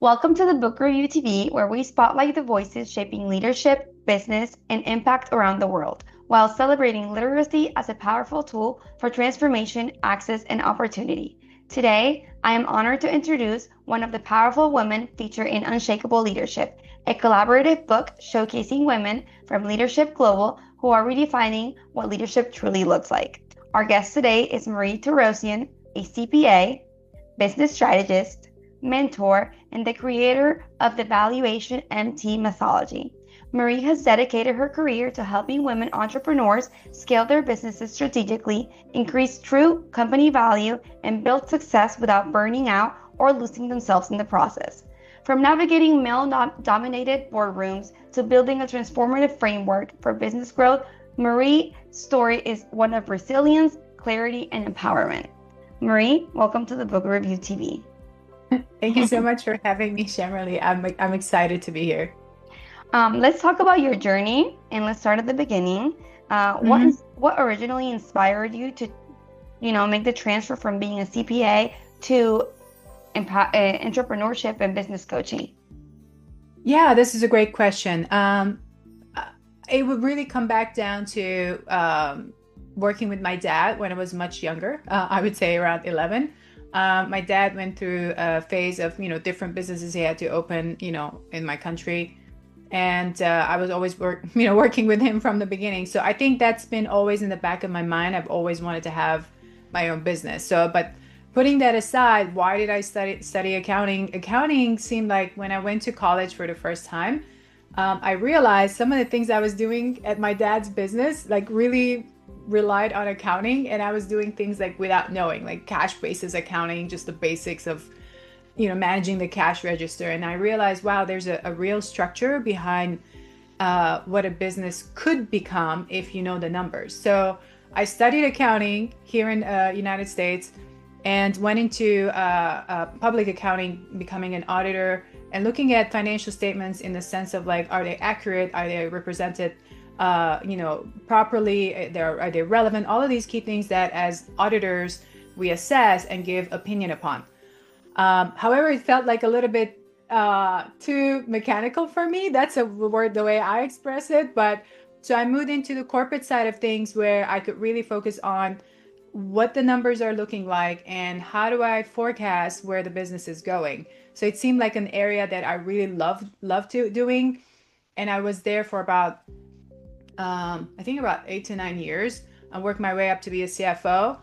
Welcome to the Book Review TV, where we spotlight the voices shaping leadership, business, and impact around the world, while celebrating literacy as a powerful tool for transformation, access, and opportunity. Today, I am honored to introduce one of the powerful women featured in Unshakeable Leadership, a collaborative book showcasing women from Leadership Global who are redefining what leadership truly looks like. Our guest today is Marie Torossian, a CPA, business strategist, mentor, and the creator of the Valuation MT methodology. Marie has dedicated her career to helping women entrepreneurs scale their businesses strategically, increase true company value, and build success without burning out or losing themselves in the process. From navigating male-dominated boardrooms to building a transformative framework for business growth, Marie's story is one of resilience, clarity, and empowerment. Marie, welcome to the Book Review TV. Thank you so much for having me, Shamrali. I'm excited to be here. Let's talk about your journey, and let's start at the beginning. What originally inspired you to, make the transfer from being a CPA to entrepreneurship and business coaching? Yeah, this is a great question. It would really come back down to working with my dad when I was much younger. I would say around 11. My dad went through a phase of, different businesses he had to open, in my country. And I was always working with him from the beginning. So I think that's been always in the back of my mind. I've always wanted to have my own business. But putting that aside, why did I study accounting? Accounting seemed like when I went to college for the first time, I realized some of the things I was doing at my dad's business, like really relied on accounting, and I was doing things like without knowing, like cash basis accounting, just the basics of managing the cash register. And I realized, wow, there's a real structure behind what a business could become if you know the numbers. So I studied accounting here in United States and went into public accounting, becoming an auditor and looking at financial statements in the sense of like, are they accurate, are they represented properly, are they relevant, all of these key things that as auditors we assess and give opinion upon. However, it felt like a little bit too mechanical for me. That's a word, the way I express it. But so I moved into the corporate side of things where I could really focus on what the numbers are looking like and how do I forecast where the business is going. So it seemed like an area that I really loved doing. And I was there for about I think about 8 to 9 years. I worked my way up to be a CFO.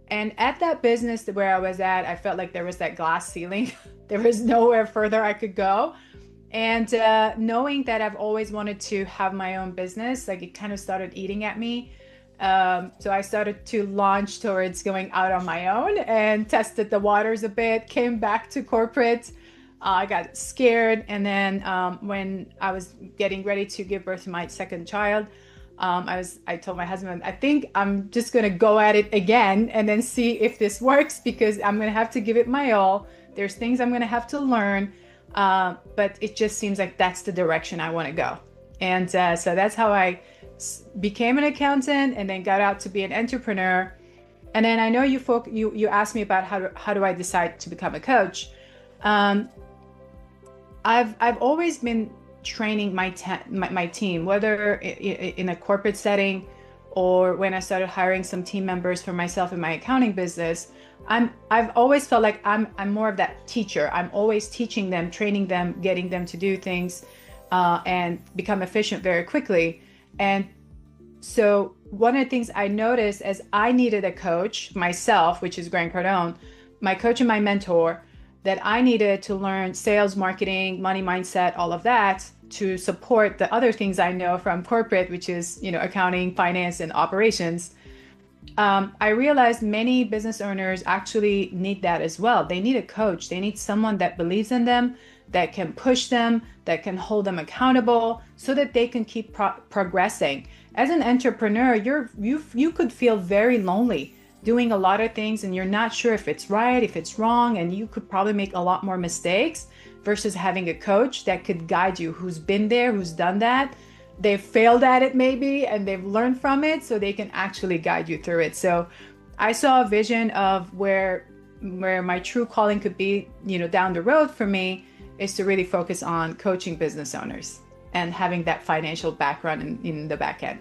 And at that business where I was at, I felt like there was that glass ceiling. There was nowhere further I could go. And knowing that I've always wanted to have my own business, like it kind of started eating at me. So I started to launch towards going out on my own and tested the waters a bit, came back to corporate. I got scared. And then when I was getting ready to give birth to my second child, I told my husband, I think I'm just going to go at it again and then see if this works, because I'm going to have to give it my all. There's things I'm going to have to learn. But it just seems like that's the direction I want to go. And so that's how I became an accountant and then got out to be an entrepreneur. And then I know you asked me about how do I decide to become a coach. I've always been training my team, whether in a corporate setting or when I started hiring some team members for myself in my accounting business. I've always felt like I'm more of that teacher. I'm always teaching them, training them, getting them to do things and become efficient very quickly. And so one of the things I noticed as I needed a coach myself, which is Grant Cardone, my coach and my mentor, that I needed to learn sales, marketing, money mindset, all of that to support the other things I know from corporate, which is, accounting, finance, and operations. I realized many business owners actually need that as well. They need a coach. They need someone that believes in them, that can push them, that can hold them accountable so that they can keep progressing. As an entrepreneur, you could feel very lonely doing a lot of things and you're not sure if it's right, if it's wrong, and you could probably make a lot more mistakes versus having a coach that could guide you, who's been there, who's done that. They've failed at it maybe, and they've learned from it, so they can actually guide you through it. So I saw a vision of where my true calling could be, down the road for me. is to really focus on coaching business owners and having that financial background in the back end.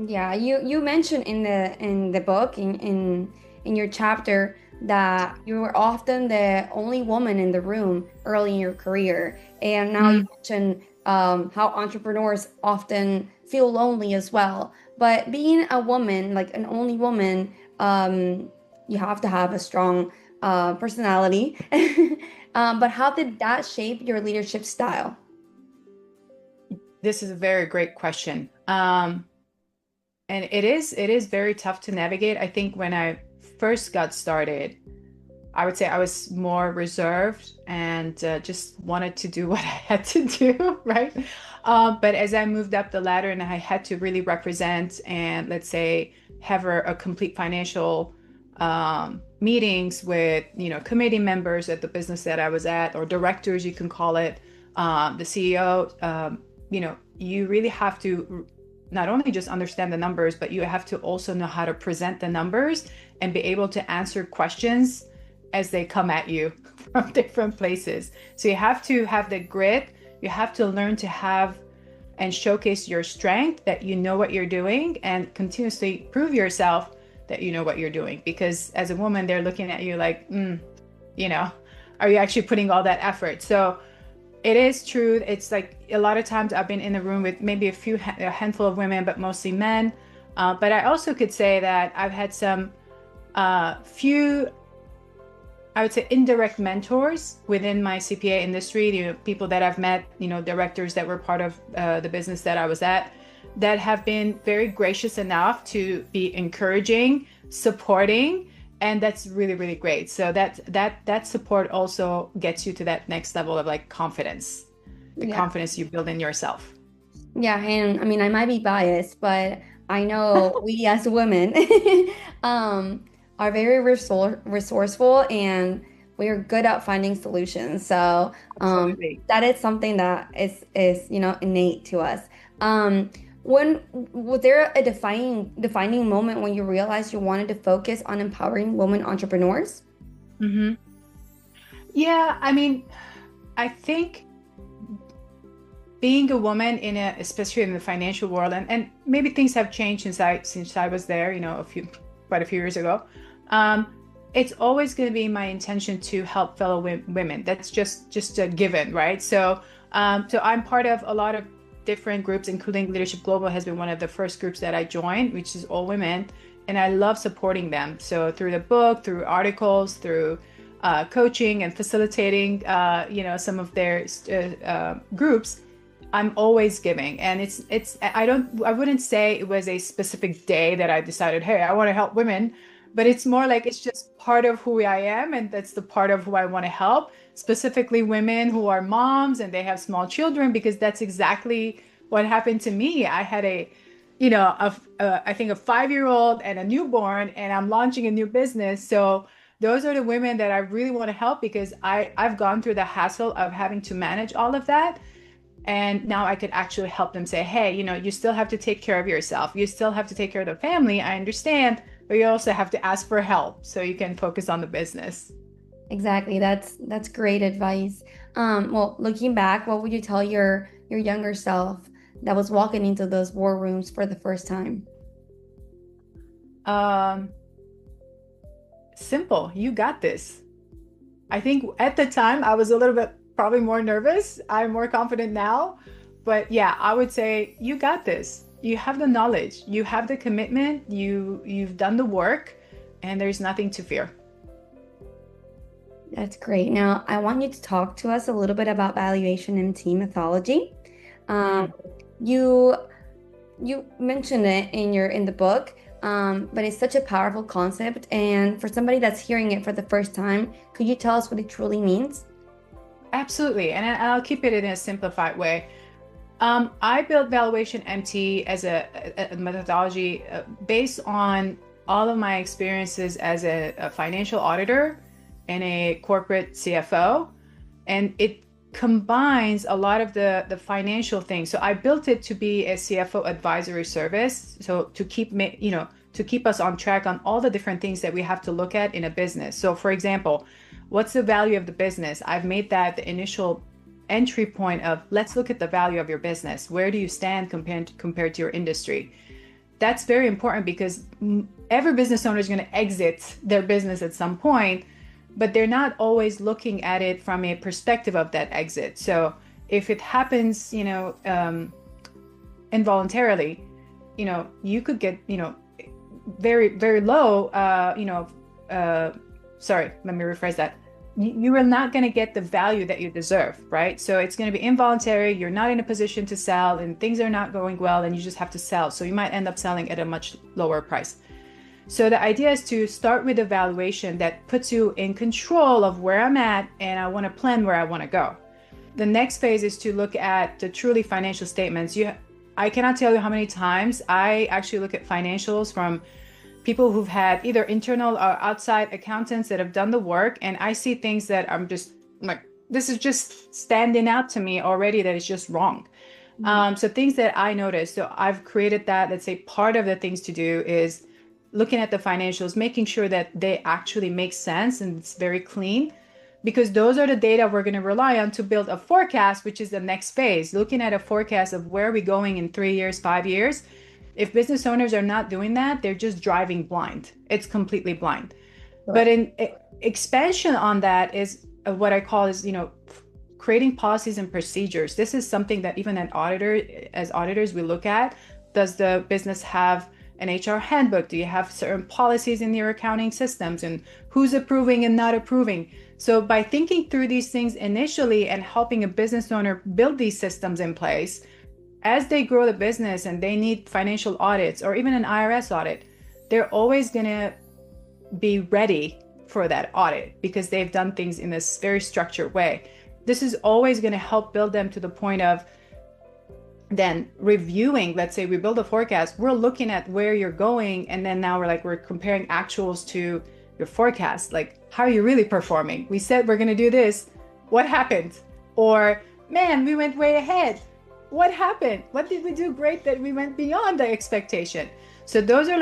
Yeah, you mentioned in the book in your chapter that you were often the only woman in the room early in your career, and now you mentioned how entrepreneurs often feel lonely as well. But being a woman, like an only woman, you have to have a strong personality. But how did that shape your leadership style? This is a very great question. And it is very tough to navigate. I think when I first got started, I would say I was more reserved and just wanted to do what I had to do, right? But as I moved up the ladder and I had to really represent and let's say have a complete financial meetings with committee members at the business that I was at, or directors, you can call it, the CEO, you really have to not only just understand the numbers, but you have to also know how to present the numbers and be able to answer questions as they come at you from different places. So you have to have the grit. You have to learn to have and showcase your strength, that you know what you're doing, and continuously prove yourself that you know what you're doing. Because as a woman, they're looking at you like, are you actually putting all that effort? So it is true. It's like a lot of times I've been in a room with maybe a handful of women, but mostly men. But I also could say that I've had some few, I would say, indirect mentors within my CPA industry, people that I've met, directors that were part of the business that I was at, that have been very gracious enough to be encouraging, supporting, and that's really, really great. So that support also gets you to that next level of like confidence, the confidence you build in yourself. Yeah, and I mean, I might be biased, but I know we as women are very resourceful, and we're good at finding solutions. So that is something that is innate to us. When was there a defining moment when you realized you wanted to focus on empowering women entrepreneurs? Mm-hmm. Yeah, I mean, I think being a woman especially in the financial world, and maybe things have changed since I was there, quite a few years ago. It's always going to be my intention to help fellow women. That's just a given, right? So I'm part of a lot of different groups, including Leadership Global has been one of the first groups that I joined, which is all women, and I love supporting them. So through the book, through articles, through coaching and facilitating, some of their groups, I'm always giving. And I wouldn't say it was a specific day that I decided, hey, I want to help women, but it's more like it's just part of who I am, and that's the part of who I want to help, specifically women who are moms and they have small children, because that's exactly what happened to me. I had I think a 5-year-old and a newborn, and I'm launching a new business. So those are the women that I really want to help, because I've gone through the hassle of having to manage all of that. And now I could actually help them say, hey, you still have to take care of yourself. You still have to take care of the family. I understand, but you also have to ask for help so you can focus on the business. Exactly. That's great advice. Well, looking back, what would you tell your younger self that was walking into those war rooms for the first time? Simple. You got this. I think at the time I was a little bit probably more nervous. I'm more confident now. But yeah, I would say you got this. You have the knowledge, you have the commitment, you've done the work, and there's nothing to fear. That's great. Now, I want you to talk to us a little bit about valuation MT methodology. You mentioned it in the book, but it's such a powerful concept. And for somebody that's hearing it for the first time, could you tell us what it truly means? Absolutely, and I'll keep it in a simplified way. I built Valuation MT as a methodology based on all of my experiences as a financial auditor and a corporate CFO, and it combines a lot of the financial things. So I built it to be a CFO advisory service, so to keep us on track on all the different things that we have to look at in a business. So for example, what's the value of the business? I've made that the initial entry point of, let's look at the value of your business. Where do you stand compared to your industry? That's very important, because every business owner is going to exit their business at some point, but they're not always looking at it from a perspective of that exit. So if it happens, involuntarily, you could get, very, very low, sorry, let me rephrase that. You are not going to get the value that you deserve, right? So it's going to be involuntary. You're not in a position to sell, and things are not going well, and you just have to sell. So you might end up selling at a much lower price. So the idea is to start with a valuation that puts you in control of where I'm at, and I want to plan where I want to go. The next phase is to look at the truly financial statements. I cannot tell you how many times I actually look at financials from people who've had either internal or outside accountants that have done the work, and I see things that I'm just like, this is just standing out to me already, that it's just wrong. So things that I noticed, so I've created that. Let's say part of the things to do is looking at the financials, making sure that they actually make sense and it's very clean, because those are the data we're going to rely on to build a forecast, which is the next phase, looking at a forecast of where are we going in 3 years, 5 years. If business owners are not doing that, they're just driving blind. It's completely blind. Right. But in expansion on that is what I call is, creating policies and procedures. This is something that even as auditors, we look at. Does the business have an HR handbook? Do you have certain policies in your accounting systems, and who's approving and not approving? So by thinking through these things initially and helping a business owner build these systems in place, as they grow the business and they need financial audits or even an IRS audit, they're always going to be ready for that audit because they've done things in this very structured way. This is always going to help build them to the point of then reviewing. Let's say we build a forecast, we're looking at where you're going, and then now we're comparing actuals to your forecast. Like, how are you really performing? We said we're going to do this. What happened? Or, man, we went way ahead. What happened? What did we do great that we went beyond the expectation? So those are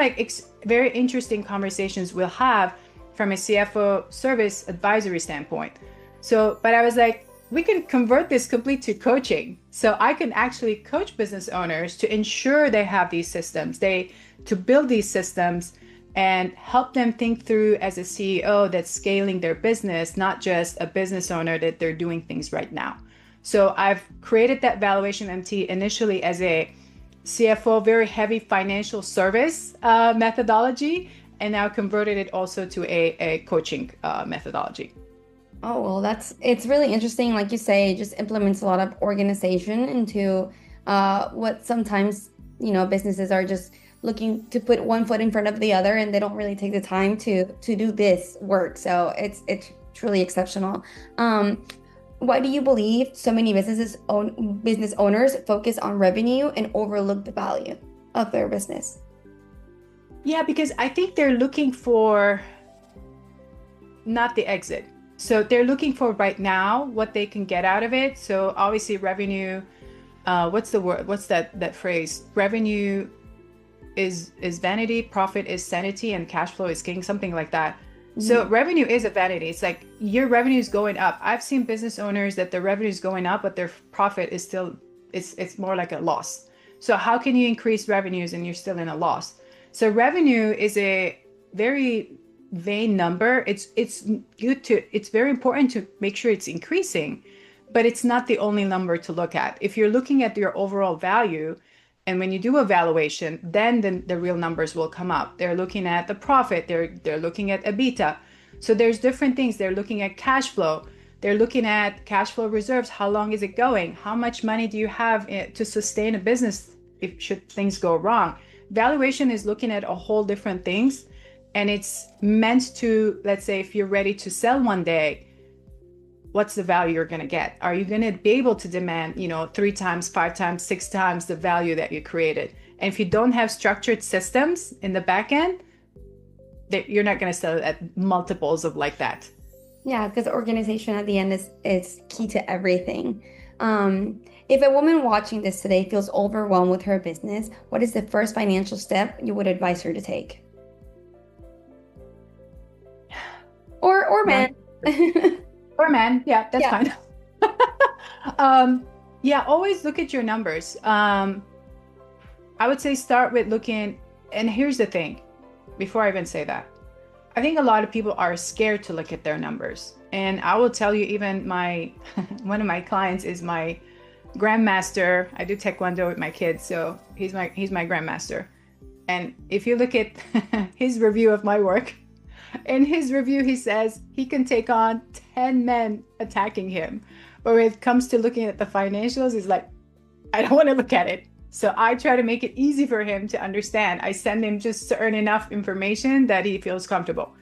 very interesting conversations we'll have from a CFO service advisory standpoint. So, but I was like, we can convert this complete to coaching. So I can actually coach business owners to ensure they have these systems, to build these systems and help them think through as a CEO that's scaling their business, not just a business owner that they're doing things right now. So I've created that valuation MT initially as a CFO, very heavy financial service methodology, and now converted it also to a coaching methodology. Oh, well, it's really interesting. Like you say, it just implements a lot of organization into what sometimes, businesses are just looking to put one foot in front of the other, and they don't really take the time to do this work. So it's truly exceptional. Why do you believe so many business owners focus on revenue and overlook the value of their business? Yeah, because I think they're looking for not the exit. So they're looking for right now what they can get out of it. So obviously revenue, what's the word? What's that phrase? Revenue is vanity, profit is sanity, and cash flow is king, something like that. So revenue is a vanity. It's like your revenue is going up. I've seen business owners that their revenue is going up, but their profit is still, it's more like a loss. So how can you increase revenues and you're still in a loss? So revenue is a very vain number. It's very important to make sure it's increasing, but it's not the only number to look at. If you're looking at your overall value, and when you do a valuation, then the real numbers will come up. They're looking at the profit. They're looking at EBITDA. So there's different things. They're looking at cash flow. They're looking at cash flow reserves. How long is it going? How much money do you have to sustain a business should things go wrong? Valuation is looking at a whole different things. And it's meant to, let's say, if you're ready to sell one day, what's the value you're going to get? Are you going to be able to demand, 3 times, 5 times, 6 times the value that you created? And if you don't have structured systems in the back end, you're not going to sell it at multiples of like that. Yeah, because organization at the end is key to everything. If a woman watching this today feels overwhelmed with her business, what is the first financial step you would advise her to take? Or man. Or man, yeah, that's fine. Yeah, always look at your numbers. I would say start with looking, and here's the thing, before I even say that, I think a lot of people are scared to look at their numbers. And I will tell you, even one of my clients is my grandmaster. I do taekwondo with my kids, so he's my grandmaster. And if you look at his review of my work, in his review, he says he can take on 10 men attacking him. But when it comes to looking at the financials, he's like, I don't want to look at it. So I try to make it easy for him to understand. I send him just certain enough information that he feels comfortable.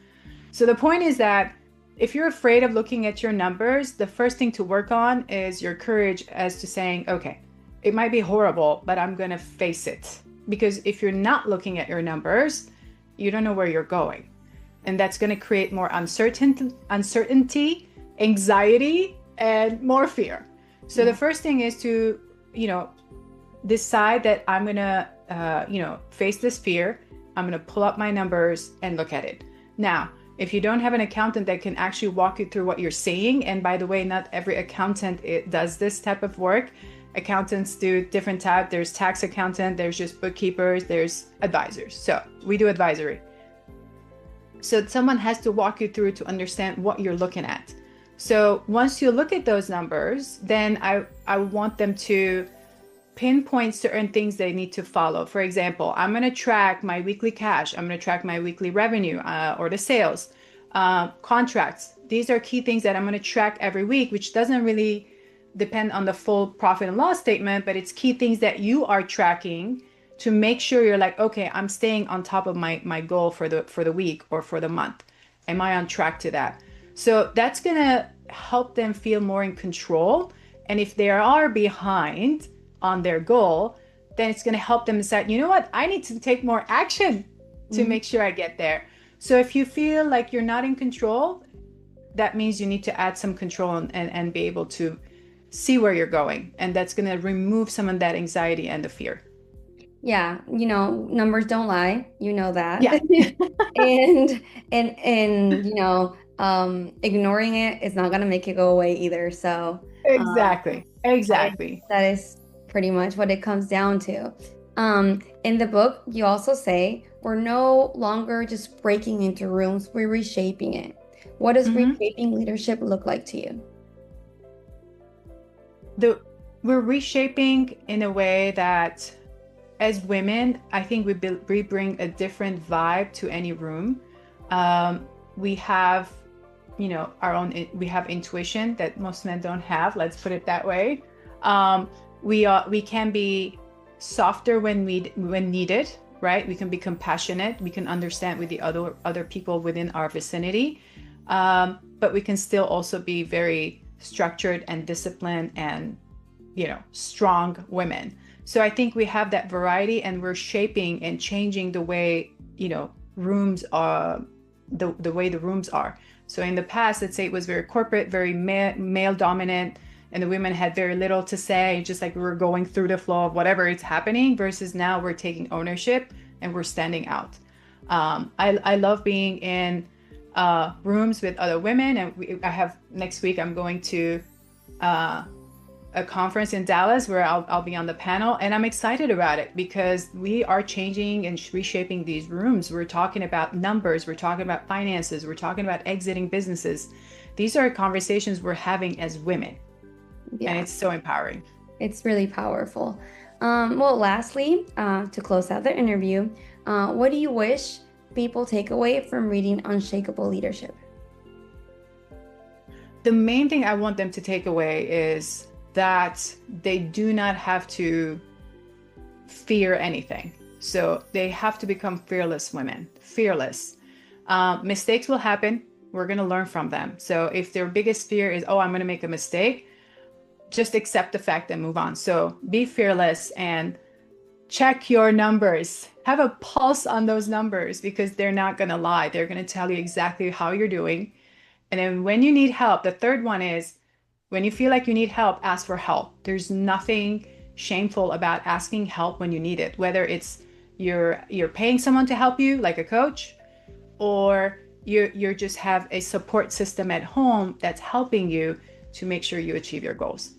So the point is that if you're afraid of looking at your numbers, the first thing to work on is your courage as to saying, okay, it might be horrible, but I'm going to face it. Because if you're not looking at your numbers, you don't know where you're going. And that's going to create more uncertainty, anxiety, and more fear. So the first thing is to, decide that I'm going to, face this fear. I'm going to pull up my numbers and look at it. Now, if you don't have an accountant that can actually walk you through what you're seeing, and by the way, not every accountant does this type of work. Accountants do different type. There's tax accountant, there's just bookkeepers, there's advisors. So we do advisory. So someone has to walk you through to understand what you're looking at. So once you look at those numbers, then I want them to pinpoint certain things they need to follow. For example, I'm going to track my weekly cash. I'm going to track my weekly revenue or the sales, contracts. These are key things that I'm going to track every week, which doesn't really depend on the full profit and loss statement, but it's key things that you are tracking to make sure you're like, okay, I'm staying on top of my goal for the week or for the month. Am I on track to that? So that's going to help them feel more in control. And if they are behind on their goal, then it's going to help them decide, you know what, I need to take more action to make sure I get there. So if you feel like you're not in control, that means you need to add some control and be able to see where you're going. And that's going to remove some of that anxiety and the fear. Yeah, numbers don't lie. You know that. Yeah. and ignoring it is not gonna make it go away either. So Exactly. that is pretty much what it comes down to. In the book, you also say we're no longer just breaking into rooms, we're reshaping it. What does reshaping leadership look like to you? We're reshaping in a way that as women, I think we bring a different vibe to any room. We have, we have intuition that most men don't have. Let's put it that way. We can be softer when needed, right? We can be compassionate. We can understand with the other people within our vicinity, but we can still also be very structured and disciplined and, strong women. So I think we have that variety, and we're shaping and changing the way, rooms are, the way the rooms are. So in the past, let's say it was very corporate, very male dominant, and the women had very little to say, just like we were going through the flow of whatever is happening, versus now we're taking ownership and we're standing out. I love being in rooms with other women, and I have next week, I'm going to a conference in Dallas where I'll be on the panel, and I'm excited about it because we are changing and reshaping these rooms. We're talking about numbers, we're talking about finances, we're talking about exiting businesses. These are conversations we're having as women. Yeah. And it's so empowering. It's really powerful. Well, lastly, to close out the interview, what do you wish people take away from reading Unshakable Leadership? The main thing I want them to take away is that they do not have to fear anything. So they have to become fearless women. Fearless. Mistakes will happen. We're going to learn from them. So if their biggest fear is, I'm going to make a mistake, just accept the fact and move on. So be fearless and check your numbers. Have a pulse on those numbers, because they're not going to lie. They're going to tell you exactly how you're doing. And then when you need help, the third one is, when you feel like you need help, ask for help. There's nothing shameful about asking help when you need it, whether it's you're paying someone to help you, like a coach, or you just have a support system at home that's helping you to make sure you achieve your goals.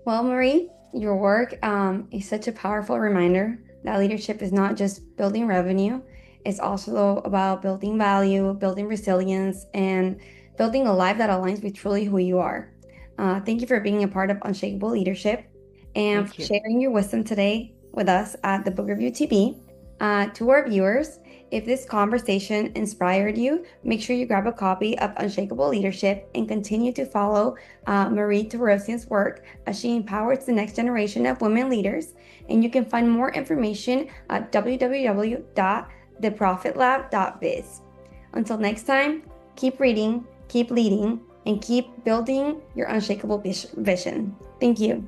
Well, Marie, your work is such a powerful reminder that leadership is not just building revenue, it's also about building value, building resilience, and building a life that aligns with truly who you are. Thank you for being a part of Unshakable Leadership and for Thank you. sharing your wisdom today with us at the Book Review TV. To our viewers, if this conversation inspired you, make sure you grab a copy of Unshakable Leadership and continue to follow Marie Torossian's work as she empowers the next generation of women leaders. And you can find more information at www.theprofitlab.biz. Until next time, keep reading, keep leading, and keep building your unshakable vision. Thank you.